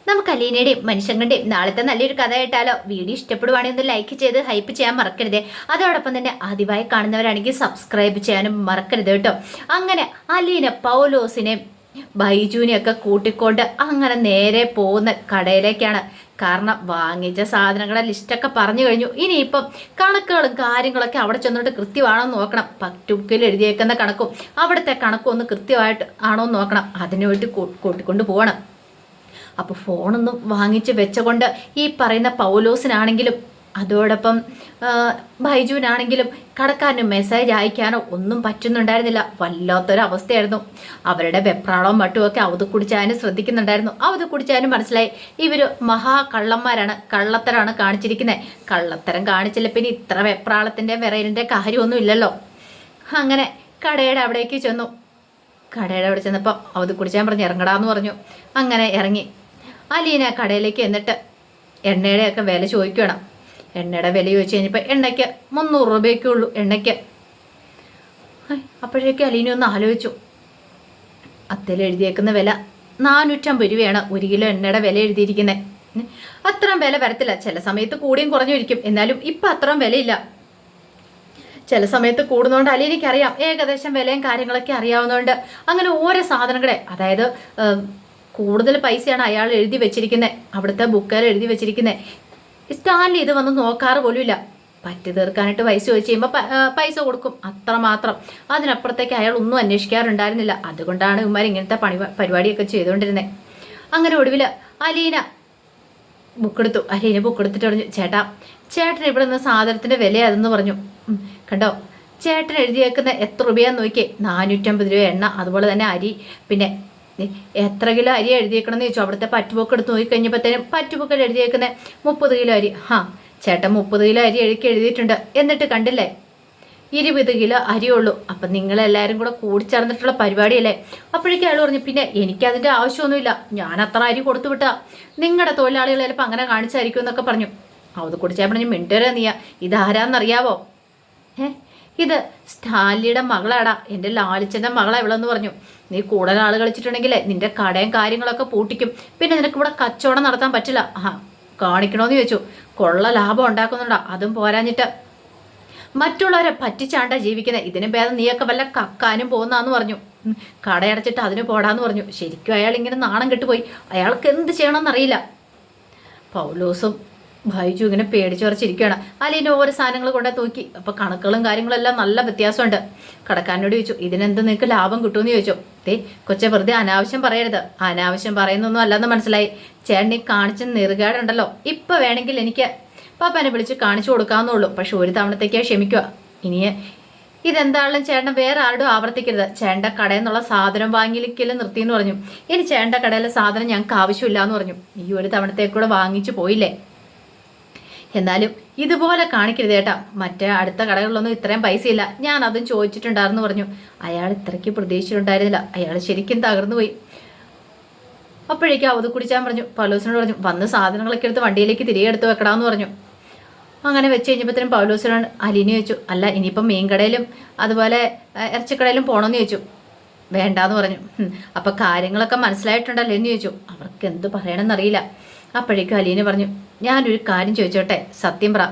നമുക്ക് അലീനയുടെയും മനുഷ്യങ്ങളുടെയും നാളത്തെ നല്ലൊരു കഥ കേട്ടാലോ? വീഡിയോ ഇഷ്ടപ്പെടുവാണെങ്കിൽ ഒന്ന് ലൈക്ക് ചെയ്ത് ഹൈപ്പ് ചെയ്യാൻ മറക്കരുത്. അതോടൊപ്പം തന്നെ ആദ്യമായി കാണുന്നവരാണെങ്കിൽ സബ്സ്ക്രൈബ് ചെയ്യാനും മറക്കരുത് കേട്ടോ. അങ്ങനെ അലീന പൗലോസിനെ ബൈജുവിനെയൊക്കെ കൂട്ടിക്കൊണ്ട് അങ്ങനെ നേരെ പോകുന്ന കടയിലേക്കാണ്. കാരണം വാങ്ങിച്ച സാധനങ്ങളുടെ ലിസ്റ്റൊക്കെ പറഞ്ഞു കഴിഞ്ഞു. ഇനിയിപ്പം കണക്കുകളും കാര്യങ്ങളൊക്കെ അവിടെ ചെന്നിട്ട് കൃത്യമാണോ നോക്കണം. പറ്റുക്കിൽ എഴുതിയേക്കുന്ന കണക്കും അവിടുത്തെ കണക്കും ഒന്ന് കൃത്യമായിട്ട് ആണോ നോക്കണം. അതിനു വേണ്ടി കൂട്ടിക്കൊണ്ട് പോകണം. അപ്പോൾ ഫോണൊന്നും വാങ്ങിച്ച് വെച്ചുകൊണ്ട് ഈ പറയുന്ന പൗലോസിനാണെങ്കിലും അതോടൊപ്പം ബൈജുവിനാണെങ്കിലും കടക്കാരന് മെസ്സേജ് അയക്കാനോ ഒന്നും പറ്റുന്നുണ്ടായിരുന്നില്ല. വല്ലാത്തൊരവസ്ഥയായിരുന്നു. അവരുടെ വെപ്രാളവും മറ്റുമൊക്കെ അവധക്കുടിച്ചാനും ശ്രദ്ധിക്കുന്നുണ്ടായിരുന്നു. അവധക്കുടിച്ചാനും മനസ്സിലായി ഇവർ മഹാകള്ളന്മാരാണ്, കള്ളത്തരാണ് കാണിച്ചിരിക്കുന്നത്. കള്ളത്തരം കാണിച്ചില്ല പിന്നെ ഇത്ര വെപ്രാളത്തിൻ്റെ വിറയലിൻ്റെ കാര്യമൊന്നും ഇല്ലല്ലോ. അങ്ങനെ കടയുടെ അവിടേക്ക് ചെന്നു. കടയുടെ അവിടെ ചെന്നപ്പോൾ അവധക്കുടിച്ചാൻ പറഞ്ഞ് ഇറങ്ങടാന്ന് പറഞ്ഞു. അങ്ങനെ ഇറങ്ങി. അലീന കടയിലേക്ക് എന്നിട്ട് എണ്ണയുടെയൊക്കെ വില ചോദിക്കണം. എണ്ണയുടെ വില ചോദിച്ചു കഴിഞ്ഞപ്പോൾ എണ്ണയ്ക്ക് 300 രൂപയൊക്കെ ഉള്ളൂ എണ്ണയ്ക്ക്. അപ്പോഴേക്കും അലീന ഒന്ന് ആലോചിച്ചു. അത്തേൽ എഴുതിയേക്കുന്ന വില 450 രൂപയാണ് 1 കിലോ എണ്ണയുടെ വില എഴുതിയിരിക്കുന്നത്. അത്രയും വില വരത്തില്ല. ചില സമയത്ത് കൂടിയും കുറഞ്ഞിരിക്കും. എന്നാലും ഇപ്പം അത്രയും വിലയില്ല. ചില സമയത്ത് കൂടുന്നതുകൊണ്ട് അലീനയ്ക്കറിയാം ഏകദേശം വിലയും കാര്യങ്ങളൊക്കെ അറിയാവുന്നതുകൊണ്ട് അങ്ങനെ ഓരോ സാധനങ്ങളെ, അതായത് കൂടുതൽ പൈസയാണ് അയാൾ എഴുതി വെച്ചിരിക്കുന്നത്. അവിടുത്തെ ബുക്കിൽ എഴുതി വെച്ചിരിക്കുന്നത്. സ്റ്റാൻലി ഇത് വന്ന് നോക്കാറ് പോലുമില്ല. പറ്റി തീർക്കാനായിട്ട് പൈസ ചോദിച്ചു കഴിയുമ്പോൾ പൈസ കൊടുക്കും, അത്രമാത്രം. അതിനപ്പുറത്തേക്ക് അയാൾ ഒന്നും അന്വേഷിക്കാറുണ്ടായിരുന്നില്ല. അതുകൊണ്ടാണ് ഇവന്മാർ ഇങ്ങനത്തെ പരിപാടിയൊക്കെ ചെയ്തുകൊണ്ടിരുന്നത്. അങ്ങനെ ഒടുവിൽ അലീന ബുക്കെടുത്തു. അലീന ബുക്കെടുത്തിട്ട് പറഞ്ഞു, ചേട്ടൻ ഇവിടെ നിന്ന് സാധനത്തിൻ്റെ വില അതെന്ന് പറഞ്ഞു. കണ്ടോ, ചേട്ടൻ എഴുതിയേക്കുന്ന എത്ര രൂപയാന്ന് നോക്കിയേ. 450 രൂപ എണ്ണ, അതുപോലെ തന്നെ അരി. പിന്നെ എത്ര കിലോ അരി എഴുതിയേക്കണമെന്ന് ചോദിച്ചു. അവിടുത്തെ പറ്റുബുക്ക് എടുത്ത് നോക്കിക്കഴിഞ്ഞപ്പോഴത്തേനും പറ്റുബുക്കിൽ എഴുതിയേക്കുന്നത് 30 കിലോ അരി. ചേട്ടൻ 30 കിലോ അരി എഴുതിയിട്ടുണ്ട്. എന്നിട്ട് കണ്ടില്ലേ 20 കിലോ അരിയുള്ളൂ. അപ്പം നിങ്ങളെല്ലാവരും കൂടെ കൂടിച്ചേർന്നിട്ടുള്ള പരിപാടിയല്ലേ. അപ്പോഴേക്കും അയാൾ പറഞ്ഞു, പിന്നെ എനിക്കതിൻ്റെ ആവശ്യമൊന്നുമില്ല, ഞാൻ അത്ര അരി കൊടുത്തു വിട്ടാ. നിങ്ങളുടെ തൊഴിലാളികൾ ചിലപ്പോൾ അങ്ങനെ കാണിച്ചായിരിക്കും എന്നൊക്കെ പറഞ്ഞു. അത് കുടിച്ചാൽ പറഞ്ഞു, മിണ്ടരെ നീയാ, ഇതാരാന്നറിയാവോ? ഇത് സ്റ്റാൻലിയുടെ മകളാടാ, എൻ്റെ ലാളിച്ചൻ്റെ മകളാ ഇവളെന്ന് പറഞ്ഞു. നീ കൂടുതൽ ആൾ കളിച്ചിട്ടുണ്ടെങ്കിലേ നിന്റെ കടയും കാര്യങ്ങളൊക്കെ പൂട്ടിക്കും. പിന്നെ നിനക്ക് ഇവിടെ കച്ചവടം നടത്താൻ പറ്റില്ല. കാണിക്കണോന്ന് ചോദിച്ചു. കൊള്ള ലാഭം ഉണ്ടാക്കുന്നുണ്ടാ, അതും പോരാഞ്ഞിട്ട് മറ്റുള്ളവരെ പറ്റിച്ചാണ്ട ജീവിക്കുന്നത്. ഇതിന് ഭേദം നീയൊക്കെ വല്ല കക്കാനും പോകുന്നാന്ന് പറഞ്ഞു. കടയടച്ചിട്ട് അതിന് പോടാന്ന് പറഞ്ഞു. ശരിക്കും അയാൾ ഇങ്ങനെ നാണം കെട്ടുപോയി. അയാൾക്ക് എന്ത് ചെയ്യണമെന്നറിയില്ല. പൗലോസും ബൈജു ഇങ്ങനെ പേടിച്ചുറച്ചിരിക്കുകയാണ്. അലീന ഓരോ സാധനങ്ങൾ കൊണ്ടേ തൂക്കി. അപ്പോൾ കണക്കുകളും കാര്യങ്ങളെല്ലാം നല്ല വ്യത്യാസമുണ്ട്. കടക്കാരനോട് ചോദിച്ചു, ഇതിനെന്ത് നിങ്ങൾക്ക് ലാഭം കിട്ടുമെന്ന് ചോദിച്ചു. കൊച്ചെ വെറുതെ അനാവശ്യം പറയരുത്. അനാവശ്യം പറയുന്നൊന്നും അല്ലെന്ന് മനസ്സിലായി. ചേട്ടനെ കാണിച്ച നെറുകേടുണ്ടല്ലോ. ഇപ്പം വേണമെങ്കിൽ എനിക്ക് പാപ്പാനെ വിളിച്ച് കാണിച്ചു കൊടുക്കാവുന്നുള്ളൂ. പക്ഷെ ഒരു തവണത്തേക്കാ ക്ഷമിക്കുക. ഇനി ഇതെന്താണെങ്കിലും ചേട്ടൻ വേറെ ആരോടും ആവർത്തിക്കരുത്. ചേട്ടൻ്റെ കടയിൽ നിന്നുള്ള സാധനം വാങ്ങിക്കലും നിർത്തിയെന്ന് പറഞ്ഞു. ഇനി ചേട്ടൻ്റെ കടയിലെ സാധനം ഞങ്ങൾക്ക് ആവശ്യമില്ല എന്ന് പറഞ്ഞു. ഈ ഒരു തവണത്തേക്കൂടെ വാങ്ങിച്ചു പോയില്ലേ. എന്നാലും ഇതുപോലെ കാണിക്കരുത് ചേട്ടാ. മറ്റേ അടുത്ത കടകളിലൊന്നും ഇത്രയും പൈസയില്ല, ഞാൻ അതും ചോദിച്ചിട്ടുണ്ടായിരുന്നു പറഞ്ഞു. അയാൾ ഇത്രയ്ക്ക് പ്രതീക്ഷിച്ചിട്ടുണ്ടായിരുന്നില്ല. അയാൾ ശരിക്കും തകർന്നു പോയി. അപ്പോഴേക്കും അവധ കുടിച്ചാൻ പറഞ്ഞു. പൗലോസിനോട് പറഞ്ഞു, വന്ന് സാധനങ്ങളൊക്കെ എടുത്ത് വണ്ടിയിലേക്ക് തിരികെ എടുത്ത് വെക്കടാന്ന് പറഞ്ഞു. അങ്ങനെ വെച്ച് കഴിഞ്ഞപ്പോഴത്തേനും പൗലോസിനോട് അലീന ചോദിച്ചു, അല്ല ഇനിയിപ്പം മീൻകടയിലും അതുപോലെ ഇറച്ചിക്കടയിലും പോകണമെന്ന് ചോദിച്ചു. വേണ്ടാന്ന് പറഞ്ഞു. അപ്പം കാര്യങ്ങളൊക്കെ മനസ്സിലായിട്ടുണ്ടല്ലോ എന്ന് ചോദിച്ചു. അവർക്ക് എന്ത് പറയണമെന്നറിയില്ല. അപ്പോഴേക്കും അലീന പറഞ്ഞു, ഞാനൊരു കാര്യം ചോദിച്ചോട്ടെ, സത്യം പറ,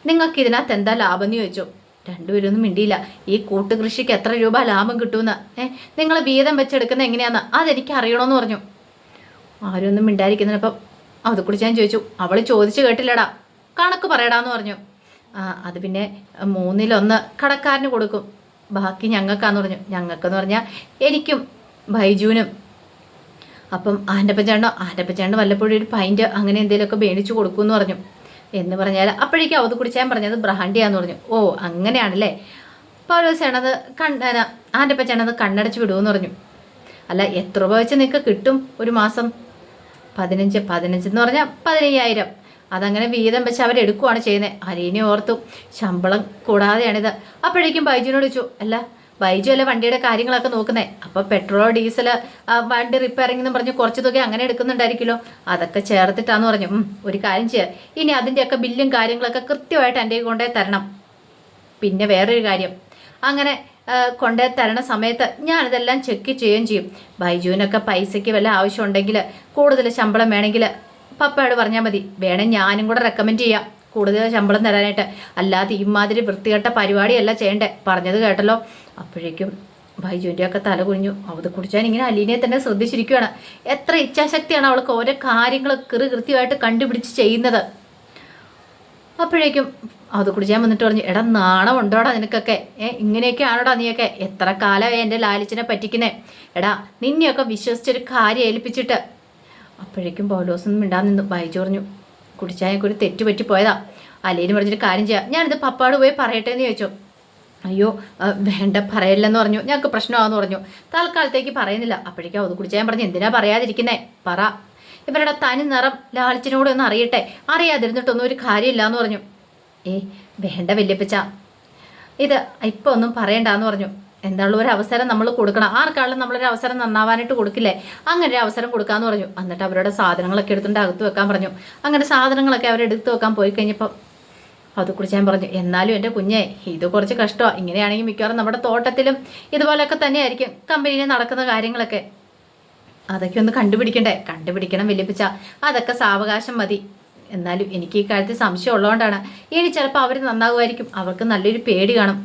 നിങ്ങൾക്ക് ഇതിനകത്ത് എന്താ ലാഭം എന്ന് ചോദിച്ചു. രണ്ടുപേരൊന്നും മിണ്ടിയില്ല. ഈ കൂട്ടുകൃഷിക്ക് എത്ര രൂപ ലാഭം കിട്ടുമെന്ന്, നിങ്ങൾ വീതം വെച്ചെടുക്കുന്നത് എങ്ങനെയാന്ന് അതെനിക്ക് അറിയണമെന്ന് പറഞ്ഞു. ആരൊന്നും മിണ്ടായിരിക്കുന്നതിനപ്പം അത് കുറിച്ച് ഞാൻ ചോദിച്ചു. അവൾ ചോദിച്ചു കേട്ടില്ലടാ, കണക്ക് പറയടാന്ന് പറഞ്ഞു. അത് പിന്നെ 1/3 കടക്കാരന് കൊടുക്കും, ബാക്കി ഞങ്ങൾക്കാന്ന് പറഞ്ഞു. ഞങ്ങൾക്കെന്ന് പറഞ്ഞാൽ എനിക്കും ബൈജുവിനും. അപ്പം ആൻ്റപ്പച്ചേണ്ടോ വല്ലപ്പോഴും ഒരു പൈൻറ്റ് അങ്ങനെ എന്തെങ്കിലുമൊക്കെ മേടിച്ചു കൊടുക്കുമെന്ന് പറഞ്ഞു. എന്ന് പറഞ്ഞാൽ അപ്പോഴേക്കും അവത് കുടിച്ചാൻ പറഞ്ഞത് ബ്രാൻഡിയാന്ന് പറഞ്ഞു. ഓ അങ്ങനെയാണല്ലേ. പൗലോസേണത് ആൻ്റപ്പച്ചേണത് കണ്ണടച്ച് വിടുമെന്ന് പറഞ്ഞു. അല്ല എത്ര രൂപ വെച്ച് നിങ്ങൾക്ക് കിട്ടും ഒരു മാസം? 15 എന്ന് പറഞ്ഞാൽ 15,000. അതങ്ങനെ വീതം വെച്ച് അവരെടുക്കുകയാണ് ചെയ്യുന്നത്. അലീനെ ഓർത്തു, ശമ്പളം കൂടാതെയാണിത്. അപ്പോഴേക്കും ബൈജുവിനോട് ചോദിച്ചു, അല്ല ബൈജു അല്ല വണ്ടിയുടെ കാര്യങ്ങളൊക്കെ നോക്കുന്നത്. അപ്പോൾ പെട്രോൾ ഡീസൽ വണ്ടി റിപ്പയറിംഗ് എന്ന് പറഞ്ഞ് കുറച്ച് തുക അങ്ങനെ എടുക്കുന്നുണ്ടായിരിക്കുമല്ലോ, അതൊക്കെ ചേർത്തിട്ടാന്ന് പറഞ്ഞു. ഒരു കാര്യം ചെയ്യാം, ഇനി അതിൻ്റെയൊക്കെ ബില്ലും കാര്യങ്ങളൊക്കെ കൃത്യമായിട്ട് എൻ്റെ കൊണ്ടേ തരണം. പിന്നെ വേറൊരു കാര്യം, അങ്ങനെ കൊണ്ടു തരണ സമയത്ത് ഞാനിതെല്ലാം ചെക്ക് ചെയ്യുകയും ചെയ്യും. ബൈജുവിനൊക്കെ പൈസയ്ക്ക് വല്ല ആവശ്യമുണ്ടെങ്കിൽ കൂടുതൽ ശമ്പളം വേണമെങ്കിൽ പപ്പയോട് പറഞ്ഞാൽ മതി. വേണേൽ ഞാനും കൂടെ റെക്കമെൻഡ് ചെയ്യാം കൂടുതൽ ശമ്പളം തരാനായിട്ട്. അല്ലാതെ ഇമാതിരി വൃത്തികെട്ട പരിപാടിയല്ല ചെയ്യണ്ടേ. പറഞ്ഞത് കേട്ടല്ലോ. അപ്പോഴേക്കും ബൈജുവിൻ്റെയൊക്കെ തല കുനിഞ്ഞു. അവത് കുടിച്ചാൽ ഇങ്ങനെ അലീനയെ തന്നെ ശ്രദ്ധിച്ചിരിക്കുകയാണ്. എത്ര ഇച്ഛാശക്തിയാണ് അവൾക്ക് ഓരോ കാര്യങ്ങൾ കൃത്യമായിട്ട് കണ്ടുപിടിച്ച് ചെയ്യുന്നത്. അപ്പോഴേക്കും അത് കുടിച്ചാൻ വന്നിട്ട് പറഞ്ഞു, എടാ നാണം ഉണ്ടോടാ നിനക്കൊക്കെ? ഇങ്ങനെയൊക്കെ ആണോടാ നീയൊക്കെ? എത്ര കാലമായി എൻ്റെ ലാലിച്ചിനെ പറ്റിക്കുന്നേ? എടാ നിന്നെയൊക്കെ വിശ്വസിച്ചൊരു കാര്യം ഏൽപ്പിച്ചിട്ട്. അപ്പോഴേക്കും പൗലോസൊന്നും മിണ്ടാൻ നിന്നു. ബൈജു പറഞ്ഞു, കുടിച്ചായൊക്കെ ഒരു തെറ്റ് പറ്റിപ്പോയതാ. അലീന് പറഞ്ഞിട്ട് കാര്യം ചെയ്യാം, ഞാനിത് പപ്പാട് പോയി പറയട്ടെ എന്ന് ചോദിച്ചു. അയ്യോ വേണ്ട പറയല്ലെന്ന് പറഞ്ഞു. ഞങ്ങൾക്ക് പ്രശ്നമാണെന്ന് പറഞ്ഞു. തൽക്കാലത്തേക്ക് പറയുന്നില്ല. അപ്പോഴേക്കും അത് കുടിച്ചാൻ പറഞ്ഞു, എന്തിനാ പറയാതിരിക്കുന്നേ? പറ. ഇവരുടെ തനി നിറം ലാളിച്ചിനോട് ഒന്ന് അറിയട്ടെ. അറിയാതിരുന്നിട്ടൊന്നും ഒരു കാര്യമില്ല എന്ന് പറഞ്ഞു. വേണ്ട വല്യപ്പച്ച, ഇത് ഇപ്പം ഒന്നും പറയണ്ടെന്ന് പറഞ്ഞു. എന്താണുള്ള ഒരു അവസരം നമ്മൾ കൊടുക്കണം. ആർക്കാണെങ്കിലും നമ്മളൊരു അവസരം നന്നാവാനായിട്ട് കൊടുക്കില്ലേ? അങ്ങനെ ഒരു അവസരം കൊടുക്കാമെന്ന് പറഞ്ഞു. എന്നിട്ട് അവരുടെ സാധനങ്ങളൊക്കെ എടുത്തുകൊണ്ട് അകത്ത് വെക്കാൻ പറഞ്ഞു. അങ്ങനെ സാധനങ്ങളൊക്കെ അവരെടുത്ത് വെക്കാൻ പോയി കഴിഞ്ഞപ്പോൾ അത് കുടിച്ചാൻ പറഞ്ഞു, എന്നാലും എൻ്റെ കുഞ്ഞെ ഇത് കുറച്ച് കഷ്ടമാണ്. ഇങ്ങനെയാണെങ്കിൽ മിക്കവാറും നമ്മുടെ തോട്ടത്തിലും ഇതുപോലെയൊക്കെ തന്നെയായിരിക്കും കമ്പനിയിൽ നടക്കുന്ന കാര്യങ്ങളൊക്കെ. അതൊക്കെ ഒന്ന് കണ്ടുപിടിക്കണം വല്യപ്പിച്ച. അതൊക്കെ സാവകാശം മതി. എന്നാലും എനിക്ക് ഈ കാര്യത്തിൽ സംശയം ഉള്ളതുകൊണ്ടാണ്. ഇനി ചിലപ്പോൾ അവർ നന്നാകുമായിരിക്കും. അവർക്ക് നല്ലൊരു പേടി കാണും.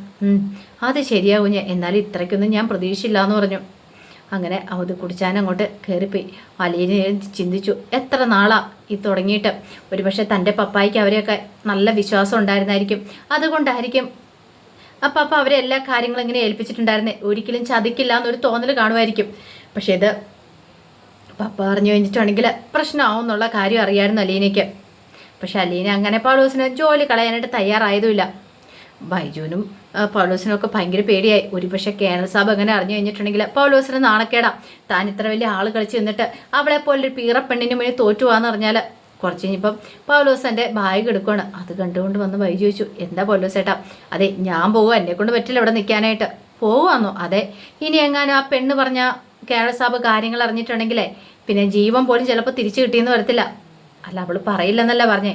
അത് ശരിയാവും ഞാൻ. എന്നാലും ഇത്രയ്ക്കൊന്നും ഞാൻ പ്രതീക്ഷയില്ല എന്ന് പറഞ്ഞു. അങ്ങനെ അത് കുടിച്ചാൻ അങ്ങോട്ട് കയറിപ്പോയി. അലീനെ ചിന്തിച്ചു, എത്ര നാളാ ഈ തുടങ്ങിയിട്ട്. ഒരുപക്ഷെ തൻ്റെ പപ്പായ്ക്ക് അവരെയൊക്കെ നല്ല വിശ്വാസം ഉണ്ടായിരുന്നായിരിക്കും. അതുകൊണ്ടായിരിക്കും പപ്പ അവരെ എല്ലാ കാര്യങ്ങളും ഇങ്ങനെ ഏൽപ്പിച്ചിട്ടുണ്ടായിരുന്നേ. ഒരിക്കലും ചതിക്കില്ല എന്നൊരു തോന്നൽ കാണുമായിരിക്കും. പക്ഷേ ഇത് പപ്പ അറിഞ്ഞു കഴിഞ്ഞിട്ടുണ്ടെങ്കിൽ പ്രശ്നമാവും എന്നുള്ള കാര്യം അറിയാമായിരുന്നു അലീനയ്ക്ക്. പക്ഷെ അലീന അങ്ങനെ പൗലോസിന് ജോലി കളയാനായിട്ട് തയ്യാറായതുമില്ല. ബൈജുവിനും പൗലോസിനും ഒക്കെ ഭയങ്കര പേടിയായി. ഒരുപക്ഷെ കേണൽ സാബ് അങ്ങനെ അറിഞ്ഞു കഴിഞ്ഞിട്ടുണ്ടെങ്കിൽ പൗലോസിന് നാണക്കേടാ. താൻ ഇത്ര വലിയ ആൾ കളിച്ച് നിന്നിട്ട് അവളെ പോലൊരു പീറപ്പെണ്ണിന് മുന്നിൽ തോറ്റുപോകാന്ന് പറഞ്ഞാൽ കുറച്ച് കഴിഞ്ഞപ്പം പൗലോസിൻ്റെ ബാഗ് എടുക്കുകയാണ്. അത് കണ്ടുകൊണ്ട് വന്ന് ബൈജു ചോദിച്ചു, എന്താ പൗലോസേട്ടാ? അതെ ഞാൻ പോവുക, എന്നെ കൊണ്ട് പറ്റില്ല ഇവിടെ നിൽക്കാനായിട്ട്. പോവാന്നോ? അതെ. ഇനി എങ്ങാനും ആ പെണ്ണ് പറഞ്ഞ കേണൽ സാബ് കാര്യങ്ങൾ അറിഞ്ഞിട്ടുണ്ടെങ്കിലേ പിന്നെ ജീവൻ പോലും ചിലപ്പോൾ തിരിച്ചു കിട്ടിയെന്ന് വരത്തില്ല. അല്ല അവൾ പറയില്ലെന്നല്ല പറഞ്ഞേ.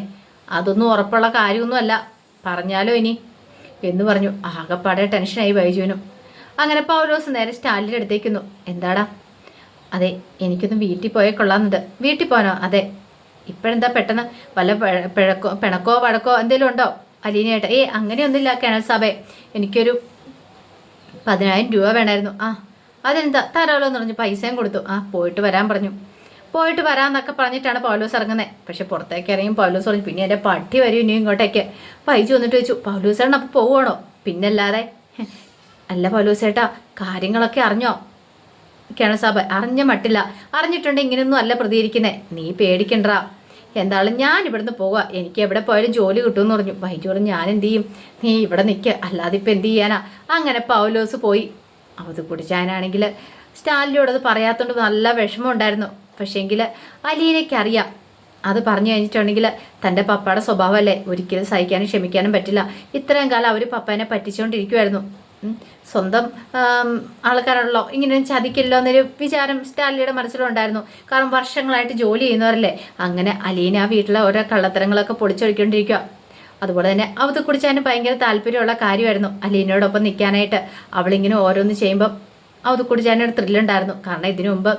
അതൊന്നും ഉറപ്പുള്ള കാര്യമൊന്നുമല്ല. പറഞ്ഞാലോ ഇനി എന്ന് പറഞ്ഞു. ആകെപ്പാടെ ടെൻഷനായി ബൈജുവിനും. അങ്ങനെ പൗലോസ് നേരെ സ്റ്റാലിൻ്റെ അടുത്തേക്കുന്നു. എന്താടാ? അതെ എനിക്കൊന്ന് വീട്ടിൽ പോയേ കൊള്ളാമെന്നുണ്ട്. വീട്ടിൽ പോകാനോ? അതെ. ഇപ്പോഴെന്താ പെട്ടെന്ന് വല്ല പിണക്കോ വഴക്കോ എന്തെങ്കിലും ഉണ്ടോ അലീനയായിട്ട്? അങ്ങനെയൊന്നുമില്ല കേണൽ സാബേ, എനിക്കൊരു 10,000 രൂപ വേണമായിരുന്നു. അതെന്താ? തരാമല്ലോ എന്ന് പറഞ്ഞു. പൈസയും കൊടുത്തു. പോയിട്ട് വരാൻ പറഞ്ഞു. പോയിട്ട് വരാമെന്നൊക്കെ പറഞ്ഞിട്ടാണ് പൗലോസ് ഇറങ്ങുന്നത്. പക്ഷെ പുറത്തേക്ക് ഇറങ്ങി പൗലോസ് പറഞ്ഞു, പിന്നെ എൻ്റെ പട്ടി വരും ഇനി ഇങ്ങോട്ടേക്ക്. ബൈജു വന്നിട്ട് ചോദിച്ചു, പൗലോസേട്ടൻ അപ്പോൾ പോവുകയാണോ? പിന്നല്ലാതെ. അല്ല പൗലോസേട്ടാ, കാര്യങ്ങളൊക്കെ അറിഞ്ഞോ? കേണൽ സാബ് അറിഞ്ഞ മട്ടില്ല. അറിഞ്ഞിട്ടുണ്ട് ഇങ്ങനെയൊന്നും അല്ല പ്രതികരിക്കുന്നത്. നീ പേടിക്കണ്ടാ. എന്തായാലും ഞാൻ ഇവിടുന്ന് പോവുക. എനിക്ക് എവിടെ പോയാലും ജോലി കിട്ടുമെന്ന് പറഞ്ഞു. ബൈജു പറഞ്ഞു, ഞാൻ എന്ത് ചെയ്യും? നീ ഇവിടെ നിൽക്കുക, അല്ലാതെ ഇപ്പം എന്ത് ചെയ്യാനാ? അങ്ങനെ പൗലോസ് പോയി. അത് കുടിച്ചാനാണെങ്കിൽ സ്റ്റാലിനോട് അത് പറയാത്തതുകൊണ്ട് നല്ല വിഷമം ഉണ്ടായിരുന്നു. പക്ഷേങ്കിൽ അലീനയ്ക്കറിയാം അത് പറഞ്ഞു കഴിഞ്ഞിട്ടുണ്ടെങ്കിൽ തൻ്റെ പപ്പയുടെ സ്വഭാവമല്ലേ, ഒരിക്കലും സഹിക്കാനും ക്ഷമിക്കാനും പറ്റില്ല. ഇത്രയും കാലം അവർ പപ്പേനെ പറ്റിച്ചുകൊണ്ടിരിക്കുമായിരുന്നു. സ്വന്തം ആൾക്കാരുള്ളോ ഇങ്ങനെ ചതിക്കില്ലോ എന്നൊരു വിചാരം സ്റ്റാലിയുടെ മനസ്സിലുണ്ടായിരുന്നു. കാരണം വർഷങ്ങളായിട്ട് ജോലി ചെയ്യുന്നവരല്ലേ. അങ്ങനെ അലീന ആ വീട്ടിലെ ഓരോ കള്ളത്തരങ്ങളൊക്കെ പൊളിച്ചൊഴിക്കൊണ്ടിരിക്കുക. അതുപോലെ തന്നെ അവത് കുടിച്ചാനും ഭയങ്കര താല്പര്യമുള്ള കാര്യമായിരുന്നു അലീനയോടൊപ്പം നിൽക്കാനായിട്ട്. അവളിങ്ങനെ ഓരോന്ന് ചെയ്യുമ്പം അവത് കുടിച്ചാനൊരു ത്രില്ലുണ്ടായിരുന്നു. കാരണം ഇതിനു മുമ്പ്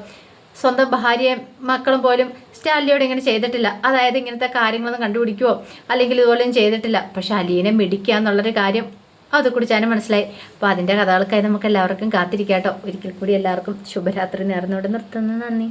സ്വന്തം ഭാര്യയും മക്കളും പോലും സ്റ്റാലിയോട് ഇങ്ങനെ ചെയ്തിട്ടില്ല. അതായത് ഇങ്ങനത്തെ കാര്യങ്ങളൊന്നും കണ്ടുപിടിക്കുവോ അല്ലെങ്കിൽ ഇതുപോലെയും ചെയ്തിട്ടില്ല. പക്ഷെ അലീനെ മിടിക്കുക എന്നുള്ളൊരു കാര്യം അത് കുടിച്ചാനും മനസ്സിലായി. അപ്പോൾ അതിൻ്റെ കഥകൾക്കായി നമുക്ക് എല്ലാവർക്കും കാത്തിരിക്കാം കേട്ടോ. ഒരിക്കൽ കൂടി എല്ലാവർക്കും ശുഭരാത്രി നേർന്നുകൊണ്ട് നിർത്തുന്നു. നന്ദി.